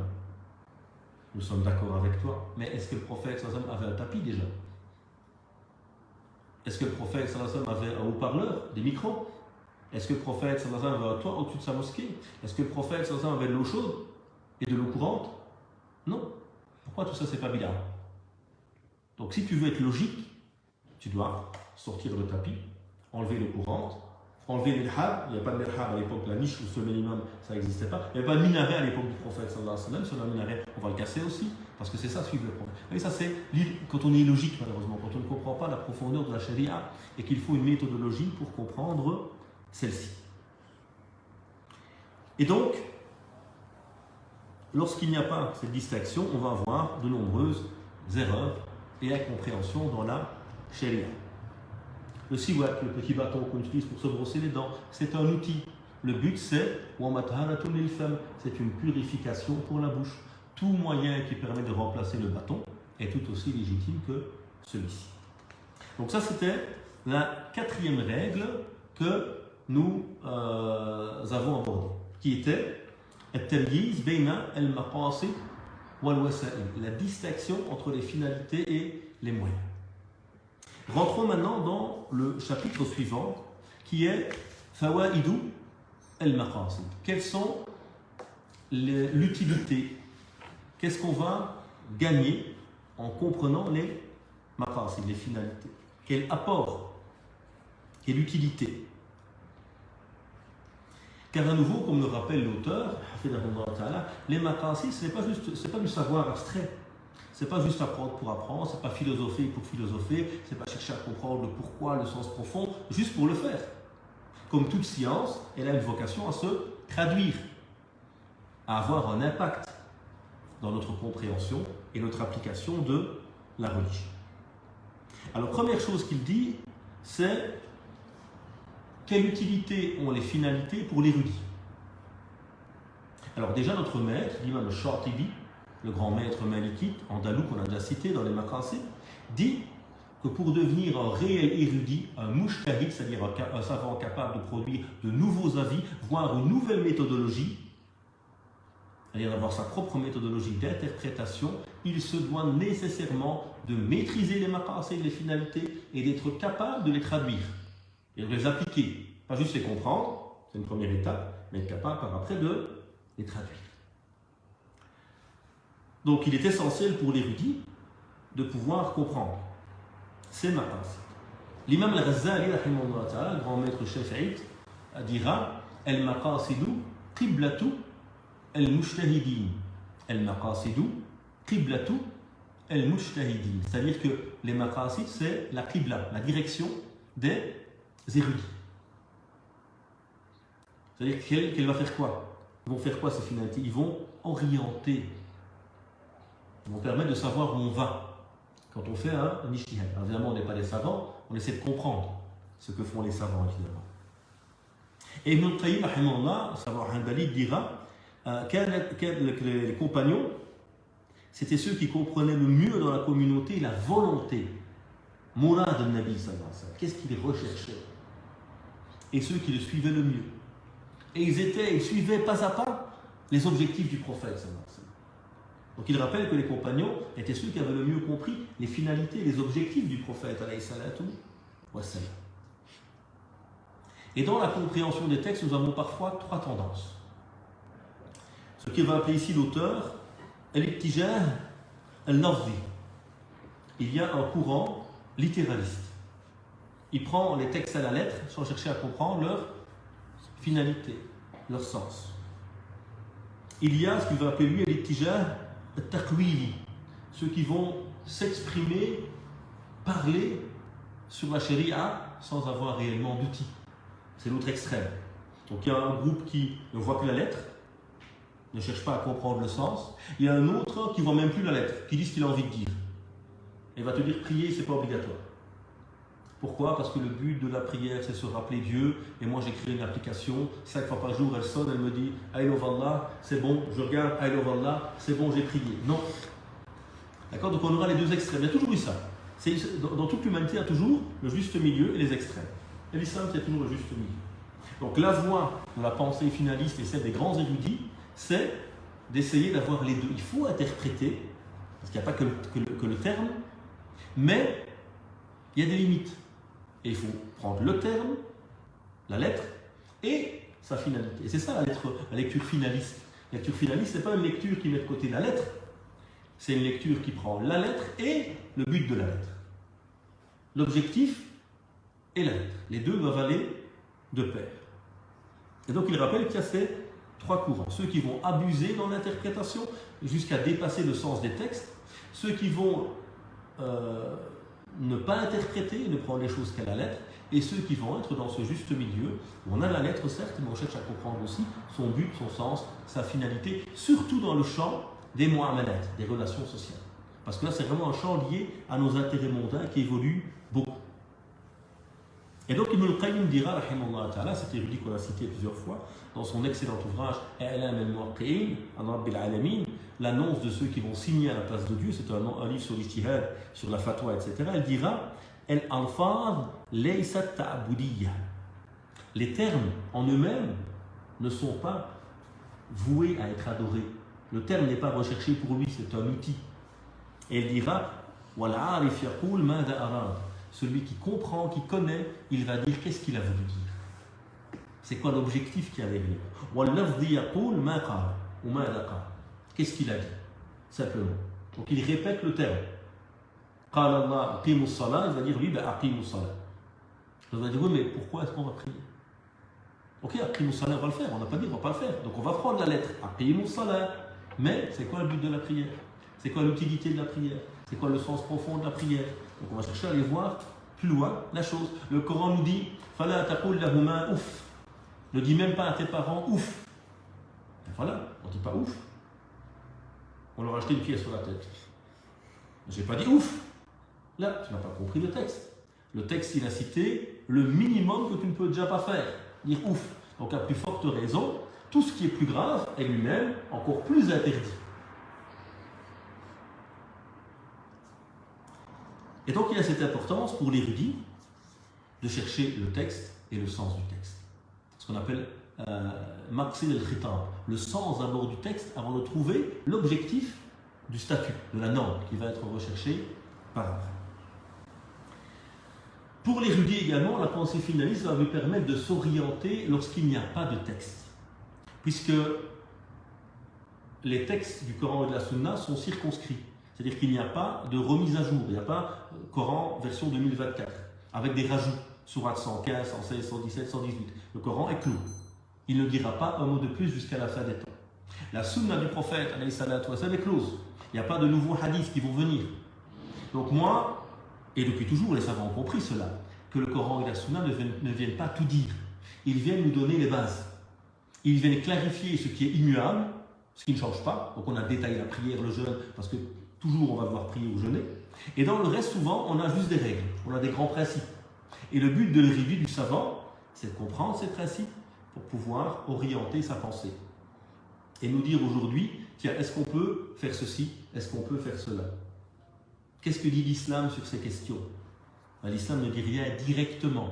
Speaker 1: Nous sommes d'accord avec toi, mais est-ce que le prophète sallallahu alayhi wa sallam avait un tapis déjà? Est-ce que le prophète sallallahu alayhi wa sallam avait un haut-parleur, des micros? Est-ce que le prophète sallallahu alayhi wa sallam avait un toit au-dessus de sa mosquée? Est-ce que le prophète sallallahu alayhi wa sallam avait de l'eau chaude et de l'eau courante? Non. Pourquoi tout ça c'est pas bid'a? Donc si tu veux être logique, tu dois sortir le tapis, enlever l'eau courante, enlever l'irhab. Il n'y a pas de l'irhab à l'époque de la niche où ce minimum, ça n'existait pas. Il n'y avait pas de minaret à l'époque du prophète sallallahu alayhi wa sallam. Sur le minaret, on va le casser aussi, parce que c'est ça suivre le prophète. Et ça c'est quand on est illogique malheureusement, quand on ne comprend pas la profondeur de la charia et qu'il faut une méthodologie pour comprendre celle-ci. Et donc, lorsqu'il n'y a pas cette distinction, on va avoir de nombreuses erreurs et incompréhensions dans la charia. Le siwak, le petit bâton qu'on utilise pour se brosser les dents, c'est un outil. Le but c'est une purification pour la bouche. Tout moyen qui permet de remplacer le bâton est tout aussi légitime que celui-ci. Donc ça, c'était la quatrième règle que nous avons abordée, qui était la distinction entre les finalités et les moyens. Rentrons maintenant dans le chapitre suivant, qui est Fawaidu al-Maqasid. Quelles sont l'utilité? Qu'est-ce qu'on va gagner en comprenant les maqasid, les finalités? Quel apport? Quelle utilité? Car à nouveau, comme le rappelle l'auteur, les maqasid, ce n'est pas du savoir abstrait. Ce n'est pas juste apprendre pour apprendre, ce n'est pas philosopher pour philosopher, ce n'est pas chercher à comprendre le pourquoi, le sens profond, juste pour le faire. Comme toute science, elle a une vocation à se traduire, à avoir un impact dans notre compréhension et notre application de la religion. Alors, première chose qu'il dit, c'est quelle utilité ont les finalités pour l'érudit. Alors déjà, notre maître, l'imam al-Shatibi, le grand maître malikite, andalou qu'on a déjà cité dans les Maqasid, dit que pour devenir un réel érudit, un mujtahid, c'est-à-dire un savant capable de produire de nouveaux avis, voire une nouvelle méthodologie, c'est-à-dire d'avoir sa propre méthodologie d'interprétation, il se doit nécessairement de maîtriser les maqasid, les finalités, et d'être capable de les traduire, et de les appliquer. Pas juste les comprendre, c'est une première étape, mais être capable par après de les traduire. Donc il est essentiel pour l'érudit de pouvoir comprendre ces maqasid. L'imam al-Ghazali, le grand maître shafi'ite, dira al-maqasidu qiblatu al-mujtahidin. Al-maqasidu qiblatu al-mujtahidin. C'est-à-dire que les maqasid, c'est la qibla, la direction des érudits. C'est-à-dire qu'elle va faire quoi? Ils vont faire quoi ces finalités? Ils vont orienter. Ils vont permettre de savoir où on va quand on fait un ijtihad. Évidemment, on n'est pas des savants, on essaie de comprendre ce que font les savants, évidemment. Et Ibn al-Qayyim, rahimahullah, savoir Hanbali, dira que les compagnons, c'était ceux qui comprenaient le mieux dans la communauté la volonté, Mourad al-Nabi sallallahu alayhi wa sallam. Qu'est-ce qu'ils recherchaient? Et ceux qui le suivaient le mieux. Et ils suivaient pas à pas les objectifs du prophète sallallahu alayhi wa sallam. Donc il rappelle que les compagnons étaient ceux qui avaient le mieux compris les finalités, les objectifs du prophète alayhi salatu wa sallam. Et dans la compréhension des textes, nous avons parfois trois tendances. Ce qu'il va appeler ici l'auteur, al-ittijah al-lafzi. Il y a un courant littéraliste. Il prend les textes à la lettre sans chercher à comprendre leur finalité, leur sens. Il y a ce qu'il va appeler lui al-ittijah al-taqwili, ceux qui vont s'exprimer, parler sur la sharia sans avoir réellement d'outils. C'est l'autre extrême. Donc il y a un groupe qui ne voit que la lettre, ne cherche pas à comprendre le sens. Il y a un autre qui ne voit même plus la lettre, qui dit ce qu'il a envie de dire. Et va te dire prier, c'est pas obligatoire. Pourquoi? Parce que le but de la prière, c'est se rappeler Dieu. Et moi, j'ai créé une application, 5 fois par jour, elle sonne, elle me dit I love Allah, c'est bon, je regarde, I love Allah, c'est bon, j'ai prié. Non. D'accord? Donc on aura les deux extrêmes. Il y a toujours eu ça. Dans toute l'humanité, il y a toujours le juste milieu et les extrêmes. Et l'islam, c'est toujours le juste milieu. Donc la voie de la pensée finaliste et celle des grands érudits, c'est d'essayer d'avoir les deux. Il faut interpréter, parce qu'il n'y a pas que le terme, mais il y a des limites. Et il faut prendre le terme, la lettre, et sa finalité. Et c'est ça la lecture finaliste. La lecture finaliste, ce n'est pas une lecture qui met de côté la lettre, c'est une lecture qui prend la lettre et le but de la lettre. L'objectif et la lettre. Les deux doivent aller de pair. Et donc il rappelle qu'il y a ces trois courants. Ceux qui vont abuser dans l'interprétation jusqu'à dépasser le sens des textes, ceux qui vont ne pas interpréter, ne prendre les choses qu'à la lettre, et ceux qui vont être dans ce juste milieu, où on a la lettre certes, mais on cherche à comprendre aussi son but, son sens, sa finalité, surtout dans le champ des mu'amalat, des relations sociales. Parce que là, c'est vraiment un champ lié à nos intérêts mondains qui évolue beaucoup. Et donc, Ibn al-Qayyim dira, rahimahullah ta'ala, cet érudit qu'on a cité plusieurs fois, dans son excellent ouvrage I'lam al-Muwaqqi'in an Rabbil Alamin, l'annonce de ceux qui vont signer à la place de Dieu, c'est un livre sur l'ijtihad, sur la fatwa, etc. Il dira الألفاظ ليست تعبدية. Les termes en eux-mêmes ne sont pas voués à être adorés. Le terme n'est pas recherché pour lui, c'est un outil. Et il dira وَالْعَارِفْ يَقُولْ مَاذَا أَرَادَ. Celui qui comprend, qui connaît, il va dire qu'est-ce qu'il a voulu dire. C'est quoi l'objectif qu'il y a derrière. وَالْلَفْظِ يَقُولْ مَا قَالَ وَمَاذَا قَالَ. Qu'est-ce qu'il a dit, simplement. Donc il répète le terme. قال الله أقيموا الصلاة, il va dire oui, ben أقيموا الصلاة. On va dire oui, mais pourquoi est-ce qu'on va prier? Ok, أقيموا الصلاة, on va le faire, on n'a pas dit on va pas le faire. Donc on va prendre la lettre أقيموا الصلاة. Mais c'est quoi le but de la prière? C'est quoi l'utilité de la prière? C'est quoi le sens profond de la prière? Donc on va chercher à aller voir plus loin la chose. Le Coran nous dit فلا تقل لهما ouf. Ne dis même pas à tes parents ouf. Et voilà, on ne dit pas ouf. On leur a acheté une pièce sur la tête. J'ai pas dit ouf. Là, tu n'as pas compris le texte. Le texte, il a cité le minimum que tu ne peux déjà pas faire. Dire ouf. Donc, à plus forte raison, tout ce qui est plus grave est lui-même encore plus interdit. Et donc, il y a cette importance pour l'érudit de chercher le texte et le sens du texte. Ce qu'on appelle maqsid al-khitab, le sens d'abord du texte avant de trouver l'objectif du statut, de la norme qui va être recherchée par après. Pour l'érudit également, la pensée finaliste va lui permettre de s'orienter lorsqu'il n'y a pas de texte. Puisque les textes du Coran et de la Sunna sont circonscrits. C'est-à-dire qu'il n'y a pas de remise à jour, il n'y a pas Coran version 2024, avec des rajouts, Sourate 115, 116, 117, 118. Le Coran est clos. Il ne dira pas un mot de plus jusqu'à la fin des temps. La Sunna du prophète, alayhi salatu wassalam, est close. Il n'y a pas de nouveaux hadiths qui vont venir. Donc moi, et depuis toujours les savants ont compris cela, que le Coran et la Sunna ne viennent pas tout dire. Ils viennent nous donner les bases. Ils viennent clarifier ce qui est immuable, ce qui ne change pas. Donc on a détaillé la prière, le jeûne, parce que toujours on va devoir prier ou jeûner. Et dans le reste, souvent, on a juste des règles, on a des grands principes. Et le but de l'érudit, du savant, c'est de comprendre ces principes pour pouvoir orienter sa pensée. Et nous dire aujourd'hui, tiens, est-ce qu'on peut faire ceci? Est-ce qu'on peut faire cela? Qu'est-ce que dit l'islam sur ces questions? L'islam ne dit rien directement.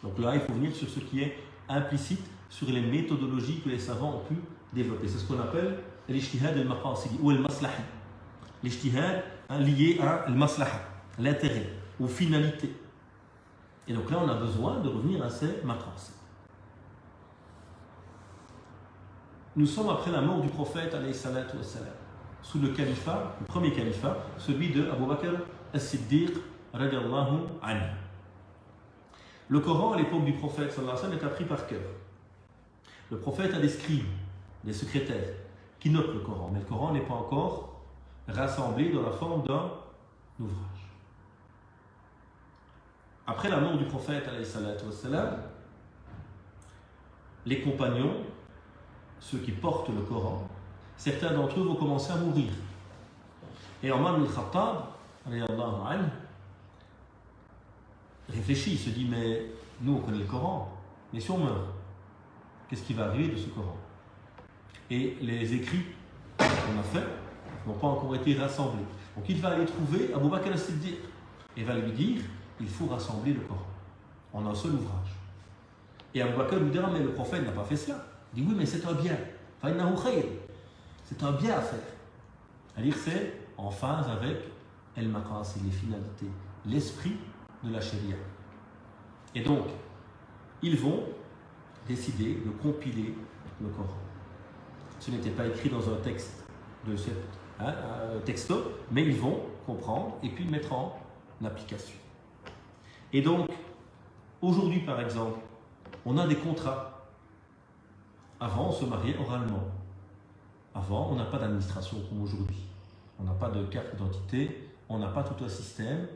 Speaker 1: Donc là, il faut venir sur ce qui est implicite, sur les méthodologies que les savants ont pu développer. C'est ce qu'on appelle l'ijtihad al-maqasidi ou al-maslahi. L'ijtihad lié à al-maslaha, l'intérêt, aux finalités. Et donc là, on a besoin de revenir à ces maqasid. Nous sommes après la mort du prophète, alayhi salatu wassalam, sous le califat, le premier califat, celui de Abu Bakr as-Siddiq, radiallahu anhu. Le Coran, à l'époque du prophète, sallallahu alayhi wa sallam, est appris par cœur. Le prophète a des scribes, des secrétaires, qui notent le Coran, mais le Coran n'est pas encore rassemblé dans la forme d'un ouvrage. Après la mort du prophète, alayhi salatu wassalam, les compagnons, ceux qui portent le Coran, certains d'entre eux vont commencer à mourir. Et Omar ibn al-Khattab, radiallahu anhu, réfléchit, il se dit, mais nous on connaît le Coran, mais si on meurt, qu'est-ce qui va arriver de ce Coran? Et les écrits qu'on a faits n'ont pas encore été rassemblés. Donc il va aller trouver Abu Bakr as-Siddiq et va lui dire, il faut rassembler le Coran en un seul ouvrage. Et Abu Bakr lui dira, mais le prophète n'a pas fait cela. Il dit, oui, mais c'est un bien. C'est un bien à faire. C'est-à-dire c'est en phase avec el-maqasid, les finalités, l'esprit de la charia. Et donc, ils vont décider de compiler le Coran. Ce n'était pas écrit dans un texte de ce texto, mais ils vont comprendre et puis mettre en application. Et donc, aujourd'hui par exemple, on a des contrats. Avant, on se mariait oralement. Avant, on n'a pas d'administration comme aujourd'hui. On n'a pas de carte d'identité, on n'a pas tout un système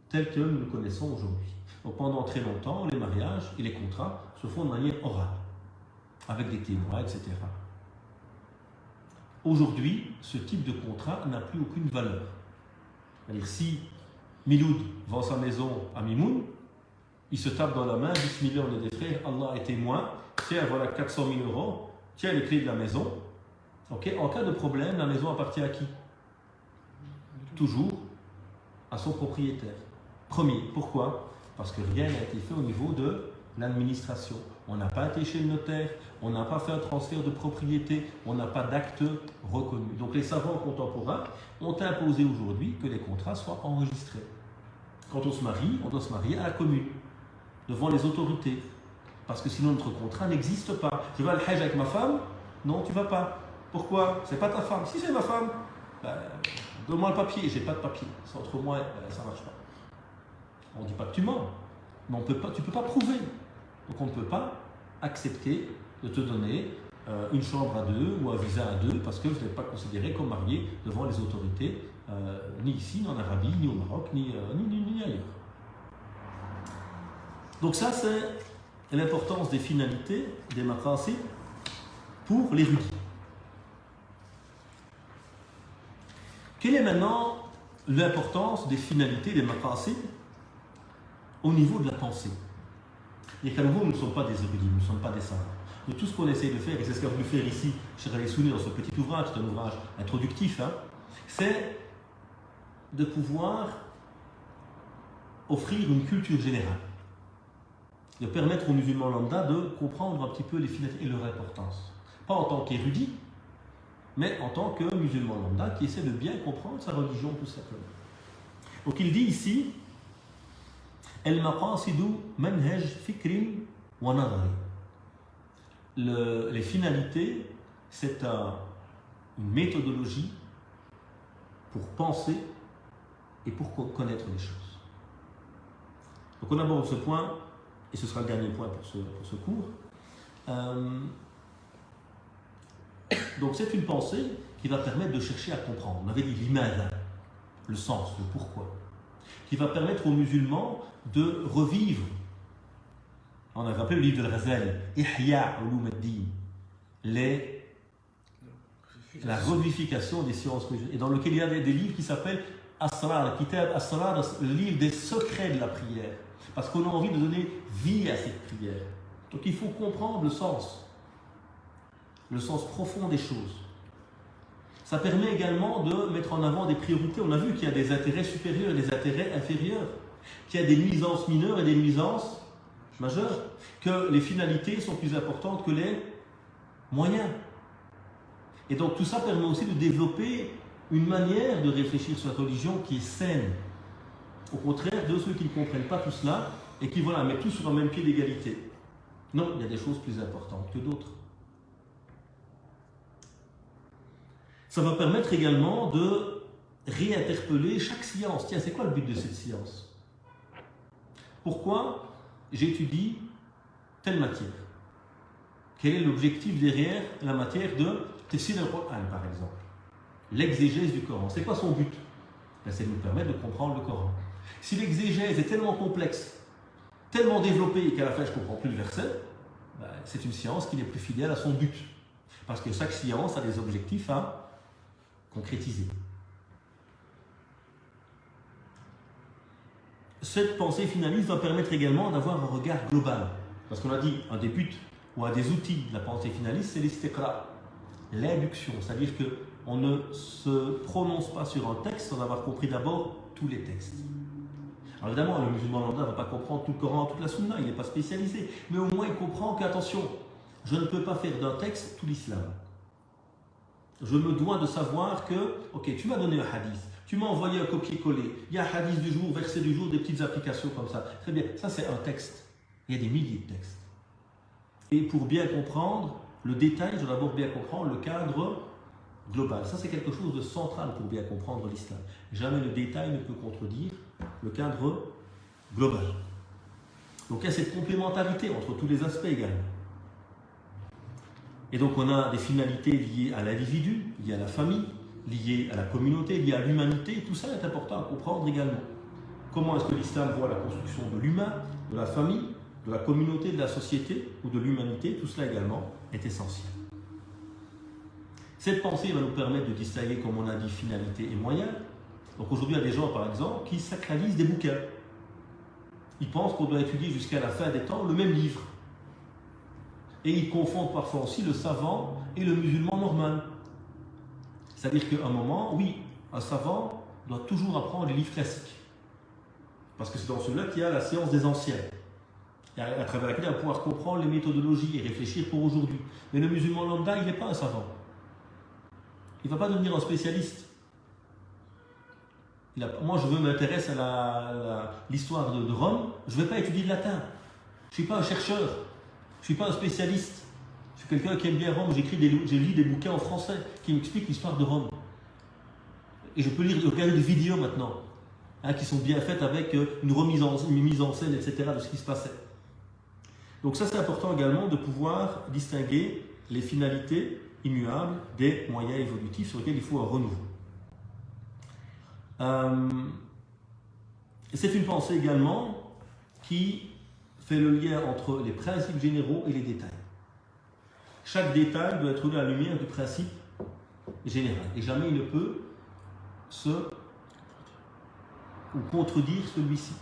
Speaker 1: tel que nous le connaissons aujourd'hui. Donc pendant très longtemps, les mariages et les contrats se font de manière orale, avec des témoins, etc. Aujourd'hui, ce type de contrat n'a plus aucune valeur. C'est-à-dire, si Miloud vend sa maison à Mimoun, il se tape dans la main, Bismillah, on est des frères, Allah est témoin, tiens, voilà 400 000 euros, tiens les clés de la maison. Okay. En cas de problème, la maison appartient à qui? Toujours à son propriétaire. Premier. Pourquoi? Parce que rien n'a été fait au niveau de l'administration. On n'a pas été chez le notaire, on n'a pas fait un transfert de propriété, on n'a pas d'acte reconnu. Donc les savants contemporains ont imposé aujourd'hui que les contrats soient enregistrés. Quand on se marie, on doit se marier à la commune, devant les autorités. Parce que sinon notre contrat n'existe pas. Je vais à l'Hajj avec ma femme? Non, tu ne vas pas. Pourquoi? C'est pas ta femme. Si c'est ma femme, donne-moi le papier. J'ai pas de papier. C'est entre moi et ça ne marche pas. On ne dit pas que tu mens, mais tu ne peux pas prouver. Donc on ne peut pas accepter de te donner une chambre à deux ou un visa à deux parce que vous n'êtes pas considéré comme marié devant les autorités, ni ici, ni en Arabie, ni au Maroc, ni ailleurs. Donc ça, c'est l'importance des finalités, des maqasid, pour l'érudit. Quelle est maintenant l'importance des finalités, des maqasid, au niveau de la pensée? Et qu'à nouveau, nous ne sommes pas des érudits, nous ne sommes pas des savants. Mais tout ce qu'on essaie de faire, et c'est ce qu'a voulu faire ici Cheikh Ali Souni dans ce petit ouvrage, c'est un ouvrage introductif, c'est de pouvoir offrir une culture générale, de permettre aux musulmans lambda de comprendre un petit peu les finalités et leur importance. Pas en tant qu'érudit, mais en tant que musulman lambda qui essaie de bien comprendre sa religion tout simplement. Donc il dit ici Al-maqasidu manhaj fikrin wa nadari. Les finalités, c'est une méthodologie pour penser et pour connaître les choses. Donc on aborde ce point, et ce sera le dernier point pour ce cours. Donc c'est une pensée qui va permettre de chercher à comprendre. On avait dit l'imada, le sens, le pourquoi, qui va permettre aux musulmans de revivre. On avait appelé le livre de Al-Ghazali, Ihya Ulum ad-Din, la revivification des sciences religieuses, et dans lequel il y a des livres qui s'appellent Asrar, Kitab Asrar, le livre des secrets de la prière, parce qu'on a envie de donner vie à cette prière. Donc il faut comprendre le sens profond des choses. Ça permet également de mettre en avant des priorités. On a vu qu'il y a des intérêts supérieurs et des intérêts inférieurs, qu'il y a des nuisances mineures et des nuisances majeures, que les finalités sont plus importantes que les moyens. Et donc tout ça permet aussi de développer une manière de réfléchir sur la religion qui est saine. Au contraire de ceux qui ne comprennent pas tout cela et qui mettent tout sur un même pied d'égalité. Non, il y a des choses plus importantes que d'autres. Ça va permettre également de réinterpeller chaque science. Tiens, c'est quoi le but de cette science? Pourquoi j'étudie telle matière? Quel est l'objectif derrière la matière de Tafsir al-Qur'an, par exemple? L'exégèse du Coran. C'est quoi son but? C'est de nous permettre de comprendre le Coran. Si l'exégèse est tellement complexe, tellement développée qu'à la fin je ne comprends plus le verset, c'est une science qui n'est plus fidèle à son but. Parce que chaque science a des objectifs à concrétiser. Cette pensée finaliste va permettre également d'avoir un regard global. Parce qu'on a dit, un des buts ou un des outils de la pensée finaliste, c'est l'istiqra, l'induction. C'est-à-dire qu'on ne se prononce pas sur un texte sans avoir compris d'abord tous les textes. Alors évidemment, le musulman lambda ne va pas comprendre tout le Coran, toute la Sunna, il n'est pas spécialisé. Mais au moins, il comprend qu'attention, je ne peux pas faire d'un texte tout l'islam. Je me dois de savoir que, ok, tu m'as donné un hadith, tu m'as envoyé un copier-coller, il y a hadith du jour, verset du jour, des petites applications comme ça. Très bien, ça c'est un texte. Il y a des milliers de textes. Et pour bien comprendre le détail, je dois d'abord bien comprendre le cadre global. Ça c'est quelque chose de central pour bien comprendre l'islam. Jamais le détail ne peut contredire le cadre global. Donc il y a cette complémentarité entre tous les aspects également. Et donc on a des finalités liées à l'individu, liées à la famille, liées à la communauté, liées à l'humanité. Tout ça est important à comprendre également. Comment est-ce que l'islam voit la construction de l'humain, de la famille, de la communauté, de la société ou de l'humanité? Tout cela également est essentiel. Cette pensée va nous permettre de distinguer, comme on a dit, finalité et moyen. Donc aujourd'hui, il y a des gens, par exemple, qui sacralisent des bouquins. Ils pensent qu'on doit étudier jusqu'à la fin des temps le même livre. Et ils confondent parfois aussi le savant et le musulman normal. C'est-à-dire qu'à un moment, oui, un savant doit toujours apprendre les livres classiques. Parce que c'est dans celui-là qu'il y a la science des anciens, et à travers laquelle on va pouvoir comprendre les méthodologies et réfléchir pour aujourd'hui. Mais le musulman lambda, il n'est pas un savant. Il ne va pas devenir un spécialiste. Moi, je m'intéresse à l'histoire de Rome, je ne vais pas étudier le latin. Je ne suis pas un chercheur, je ne suis pas un spécialiste. Je suis quelqu'un qui aime bien Rome, j'ai lu des bouquins en français qui m'expliquent l'histoire de Rome. Et je peux regarder des vidéos maintenant, qui sont bien faites avec une mise en scène, etc., de ce qui se passait. Donc ça, c'est important également de pouvoir distinguer les finalités immuables des moyens évolutifs sur lesquels il faut un renouveau. C'est une pensée également qui fait le lien entre les principes généraux et les détails. Chaque détail doit être lu à la lumière du principe général et jamais il ne peut se ou contredire celui-ci.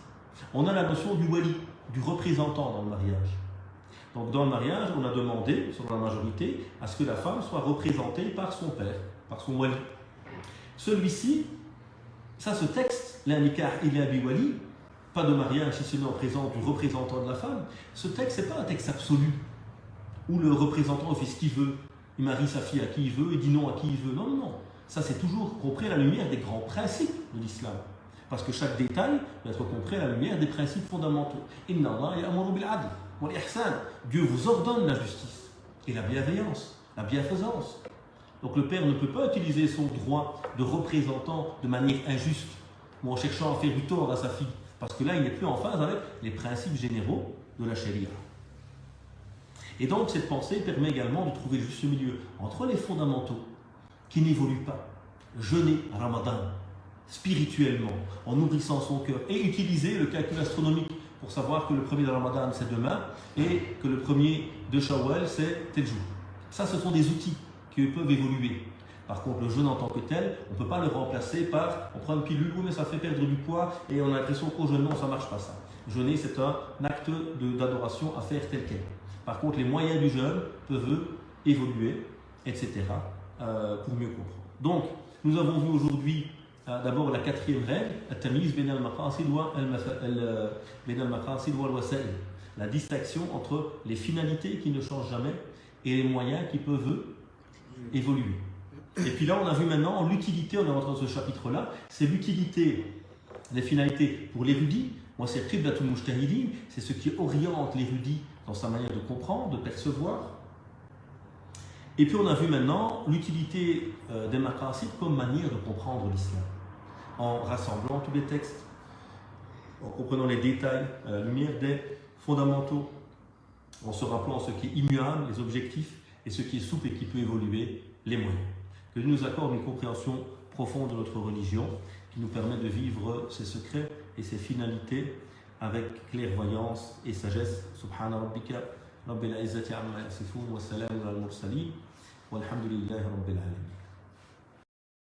Speaker 1: On a la notion du wali, du représentant dans le mariage. Donc dans le mariage, on a demandé, selon la majorité, à ce que la femme soit représentée par son père, par son wali. Celui-ci, ce texte, l'innikah illa bi wali, pas de mariage si ce n'est en présence du représentant de la femme, ce texte, ce n'est pas un texte absolu, où le représentant fait ce qu'il veut, il marie sa fille à qui il veut, il dit non à qui il veut. Non, non, non. Ça, c'est toujours compris à la lumière des grands principes de l'islam. Parce que chaque détail doit être compris à la lumière des principes fondamentaux. Inna Allah ya'muru bil 'adl wal ihsan. Dieu vous ordonne la justice et la bienveillance, la bienfaisance. Donc le père ne peut pas utiliser son droit de représentant de manière injuste ou en cherchant à faire du tort à sa fille. Parce que là, il n'est plus en phase avec les principes généraux de la charia. Et donc cette pensée permet également de trouver le juste milieu entre les fondamentaux qui n'évoluent pas, jeûner à Ramadan spirituellement, en nourrissant son cœur, et utiliser le calcul astronomique pour savoir que le premier de Ramadan c'est demain et que le premier de Shawwal c'est tel jour. Ça, ce sont des outils qui peuvent évoluer. Par contre, le jeûne en tant que tel, on ne peut pas le remplacer par on prend une pilule, oui, mais ça fait perdre du poids et on a l'impression qu'au jeûne, non, ça ne marche pas ça. Jeûner, c'est un acte d'adoration à faire tel quel. Par contre, les moyens du jeûne peuvent évoluer, etc., pour mieux comprendre. Donc, nous avons vu aujourd'hui d'abord la quatrième règle, la distinction entre les finalités qui ne changent jamais et les moyens qui peuvent évoluer. Et puis là, on a vu maintenant l'utilité, on est rentré dans ce chapitre-là, c'est l'utilité des finalités pour l'érudit. Moi, c'est Qiblatul Mujtahidin, c'est ce qui oriente l'érudit dans sa manière de comprendre, de percevoir. Et puis on a vu maintenant l'utilité des maqasid comme manière de comprendre l'islam, en rassemblant tous les textes, en comprenant les détails, à la lumière des fondamentaux, en se rappelant ce qui est immuable, les objectifs, et ce qui est souple et qui peut évoluer, les moyens. Que Dieu nous accorde une compréhension profonde de notre religion, qui nous permet de vivre ses secrets et ses finalités avec clairvoyance et sagesse. Subhana rabbika rabbil izzati amma yasifun wa salamun al mursalin walhamdulillahi rabbil alamin.